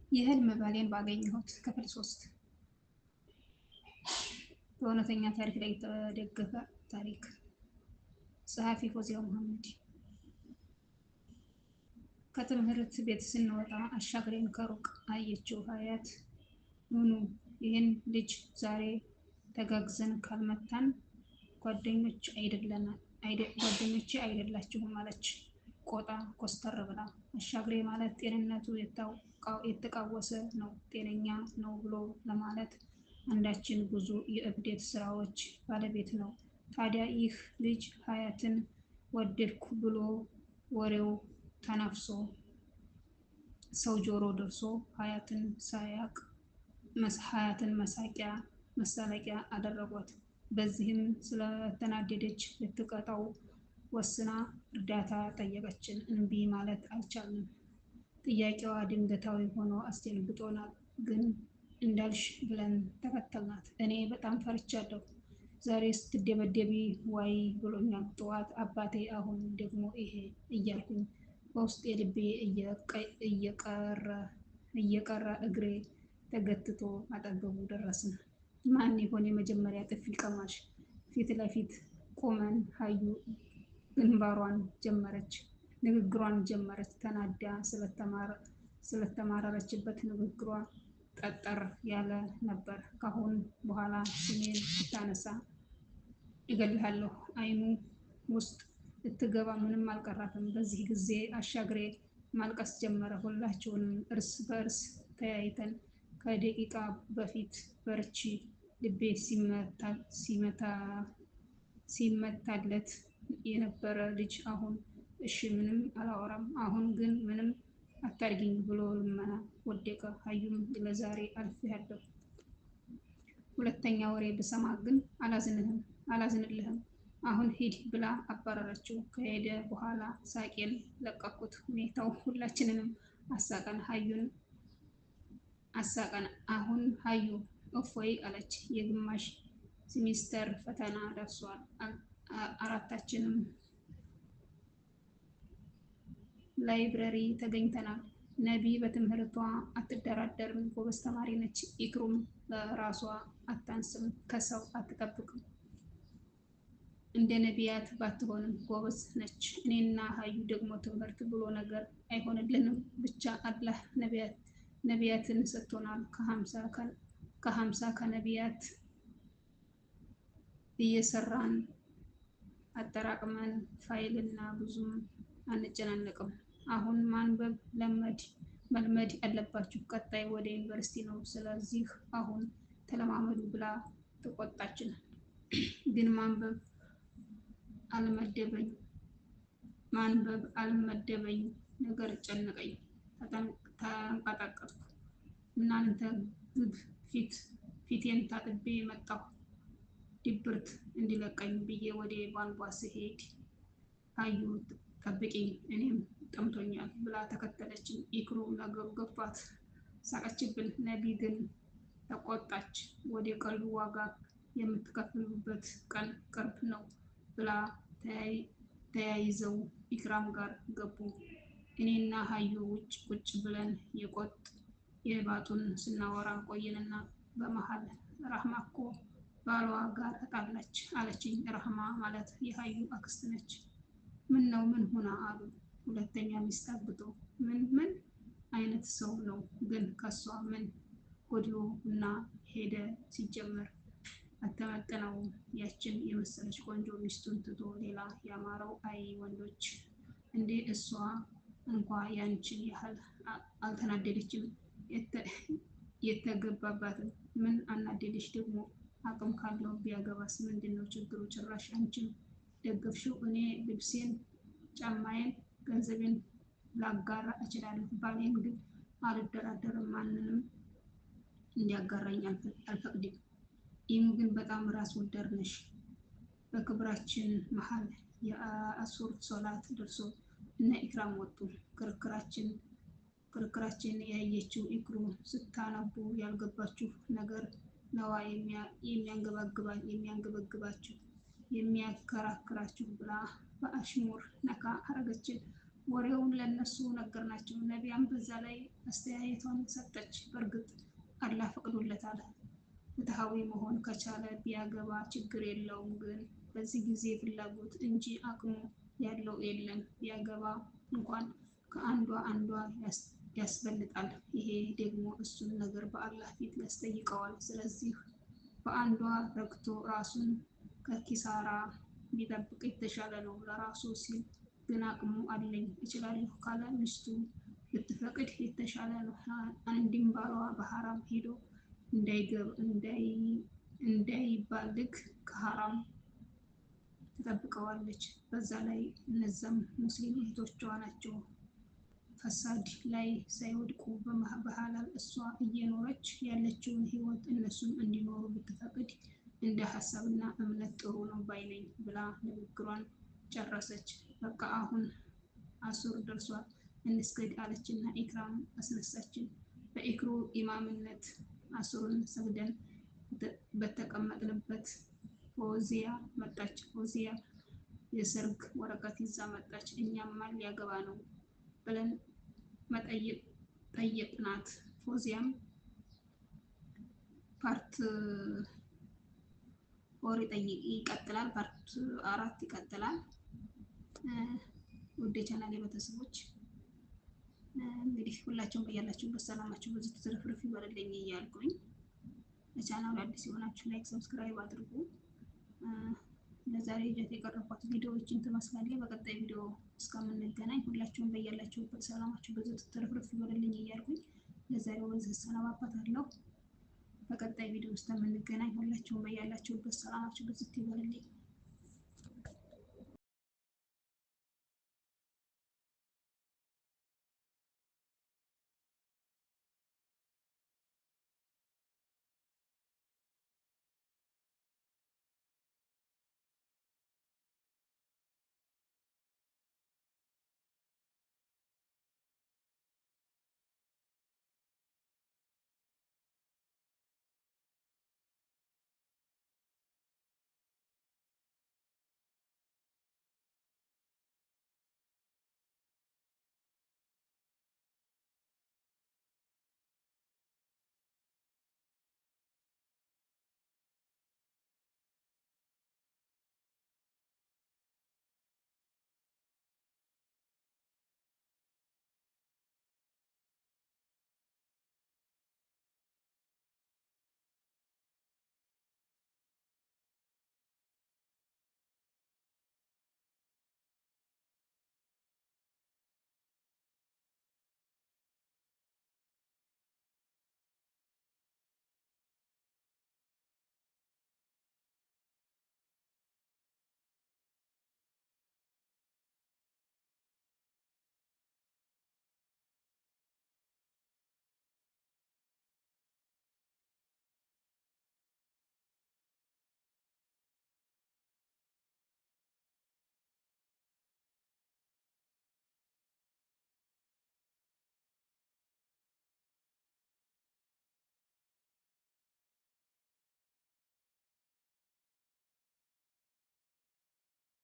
የህልም ባሌን ባገኘሁት ክፍል 3 በእውነተኛ ታሪክ ላይ የተደገፈ ታሪክ። ጸሐፊ ፎዚያ መሐመድ። ከትምህርት ቤት ስንወጣ አሻግሬን ከሩቅ አየችው ሀያት። ኑኑ ይህን ልጅ ዛሬ ተጋግዘን ካልመታን ጓደኞቼ አይደላችሁም አለች ቆጣ ኮስተር ብላ። አሻግሬ ማለት ጤንነቱ የተቃወሰ ነው፣ ጤነኛ ነው ብሎ ለማለት አንዳችን ብዙ የእብደት ስራዎች ባለቤት ነው። ታዲያ ይህ ልጅ ሀያትን ወደድኩ ብሎ ወሬው ተናፍሶ ሰው ጆሮ ደርሶ ሀያትን መሳለቂያ አደረጓት። በዚህም ስለተናደደች ልትቀጣው ወስና እርዳታ ጠየቀችን። እምቢ ማለት አልቻልንም። ጥያቄዋ ድንገታዊ ሆኖ አስደንግጦናል፣ ግን እንዳልሽ ብለን ተከተልናት። እኔ በጣም ፈርቻለሁ። ዛሬ ስትደበደቢ ዋይ ብሎኛል ጠዋት አባቴ፣ አሁን ደግሞ ይሄ እያልኩኝ በውስጤ ልቤ እየቀረ እግሬ ተገትቶ አጠገቡ ደረስን። ማን ይሆን የመጀመሪያ ጥፊ ቀማሽ? ፊት ለፊት ቆመን ሀዩ ንግግሯን ጀመረች። ተናዳ ስለተማረረችበት ንግግሯ ጠጠር ያለ ነበር። ካሁን በኋላ ስሜን ስታነሳ እገልሃለሁ። አይኑ ውስጥ ልትገባ ምንም አልቀራትም። በዚህ ጊዜ አሻግሬ ማልቀስ ጀመረ። ሁላችንም እርስ በእርስ ተያይተን ከደቂቃ በፊት በርቺ ልቤ ሲመታለት የነበረ ልጅ አሁን እሺ ምንም አላወራም፣ አሁን ግን ምንም አታርጊኝ ብሎ ልመና ወደቀ። ሀዩም ለዛሬ አልፌያለሁ፣ ሁለተኛ ወሬ ብሰማ ግን አላዝንልህም፣ አሁን ሂድ ብላ አባረረችው። ከሄደ በኋላ ሳቄን ለቀኩት። ሁኔታው ሁላችንንም አሳቀን። አሁን ሀዩ እፎይ አለች። የግማሽ ሴሚስተር ፈተና ደርሷል። አራታችንም ላይብረሪ ተገኝተናል። ነቢ በትምህርቷ አትደራደርም፣ ጎበዝ ተማሪ ነች። ኢክሩም ለራሷ አታንስም፣ ከሰው አትጠብቅም። እንደ ነቢያት ባትሆንም ጎበዝ ነች። እኔና ሀዩ ደግሞ ትምህርት ብሎ ነገር አይሆንልንም። ብቻ አላህ ነቢያትን ሰጥቶናል። ከሀምሳ ከነቢያት እየሰራን አጠራቅመን ፋይልና ብዙም አንጨናነቅም። አሁን ማንበብ መልመድ አለባችሁ። ቀጣይ ወደ ዩኒቨርሲቲ ነው። ስለዚህ አሁን ተለማመዱ ብላ ተቆጣችን። ግን ማንበብ አልመደበኝ፣ ነገር ጨነቀኝ፣ ተንቀጠቀጥኩ። እናንተ ግብ ፊቴን ታጥቤ መጣሁ ድብርት እንዲለቀኝ ብዬ ወደ ቧንቧ ስሄድ ሀዩ ጠብቂኝ እኔም ጠምቶኛል ብላ ተከተለችኝ። ኢክሩ ነገሩ ገባት፣ ሳቀችብን። ነቢ ግን ተቆጣች። ወደ ቀልዱ ዋጋ የምትከፍሉበት ቀን ቅርብ ነው ብላ ተያይዘው ኢክራም ጋር ገቡ። እኔና ሀዩ ውጭ ቁጭ ብለን የባጡን ስናወራ ቆየንና በመሀል ራህማ እኮ ባሏ ጋር ተጣላች አለችኝ። ራህማ ማለት የሀዩ አክስት ነች። ምን ነው ምን ሆና አሉ። ሁለተኛ ሚስት አግብቶ። ምን አይነት ሰው ነው ግን ከሷ ምን ጎድሎ እና ሄደ? ሲጀመር አተመጠነውም። ያችን የመሰለች ቆንጆ ሚስቱን ትቶ ሌላ ያማረው። አይ ወንዶች እንዴ! እሷ እንኳ ያንችን ያህል አልተናደደችም። የተገባባትን ምን አናደደች ደግሞ? አቅም ካለው ቢያገባስ ምንድነው ችግሩ? ጭራሽ አንቺም ደገፍሽው። እኔ ልብሴን፣ ጫማዬን፣ ገንዘቤን ላጋራ እችላለሁ፣ ባሌን ግን አልደራደርም፣ ማንንም እንዲያጋራኝ አልፈቅድም። ኢሙ ግን በጣም ራስ ወዳድ ነሽ። በክብራችን መሀል የአሱር ሶላት ደርሶ እነ ኢክራም ወጡ። ክርክራችን ያየችው ኢክሩ ስታነቡ ያልገባችሁ ነገር ነዋ የሚያንገበግባችሁ የሚያከራክራችሁ ብላ በአሽሙር ነካ አረገችን። ወሬውን ለነሱ ነገርናቸው። ነቢያም በዛ ላይ አስተያየቷን ሰጠች። በእርግጥ አላህ ፈቅዶለታል። ፍትሃዊ መሆን ከቻለ ቢያገባ ችግር የለውም፣ ግን በዚህ ጊዜ ፍላጎት እንጂ አቅሙ ያለው የለም። ቢያገባ እንኳን ከአንዷ አንዷ ያስበልጣል። ይሄ ደግሞ እሱን ነገር በአላህ ፊት ያስጠይቀዋል። ስለዚህ በአንዷ ረክቶ ራሱን ከኪሳራ ቢጠብቅ የተሻለ ነው። ለራሱ ሲል ግን አቅሙ አለኝ እችላለሁ ካለ ሚስቱ ብትፈቅድ የተሻለ ነው። አንድም ባሏ በሐራም ሄዶ እንዳይባልግ ከሐራም ትጠብቀዋለች። በዛ ላይ እነዛም ሙስሊም እህቶቿ ናቸው። ፈሳድ ላይ ሳይወድቁ በሐላል እሷ እየኖረች ያለችውን ህይወት እነሱም እንዲኖሩ ብትፈቅድ እንደ ሀሳብና እምነት ጥሩ ነው ባይነኝ ብላ ንግግሯን ጨረሰች። በቃ አሁን አሱር ደርሷል እንስገድ አለችና ኢክራም አስነሳችን። በኢክሩ ኢማምነት አሱርን ሰግደን በተቀመጥንበት ፎዚያ መጣች። ፎዚያ የሰርግ ወረቀት ይዛ መጣች። እኛም ማን ሊያገባ ነው ብለን ጠየቅናት። ፎዚያም ፓርት 4 ይቀጥላል፣ ፓርት 4 ይቀጥላል። ውድ የቻናሌ ቤተሰቦች እንግዲህ ሁላችሁም በያላችሁበት ሰላማችሁ ብዙ ትርፍርፍ ይበልልኝ እያልኩኝ ለቻናሉ አዲስ የሆናችሁ ላይክ፣ ሰብስክራይብ አድርጉ። ለዛሬ ይዤ የቀረብኳት ቪዲዮዎችን ትመስላለች። በቀጣይ ቪዲዮ እስከምንገናኝ ሁላችሁም በያላችሁበት ሰላማችሁ ብዙ ትርፍርፍ ይበልልኝ እያልኩኝ ለዛሬው በዚህ እሰናበታለሁ። በቀጣይ ቪዲዮ እስከምንገናኝ ሁላችሁም በያላችሁበት ሰላማችሁ ብዙ ይበልልኝ።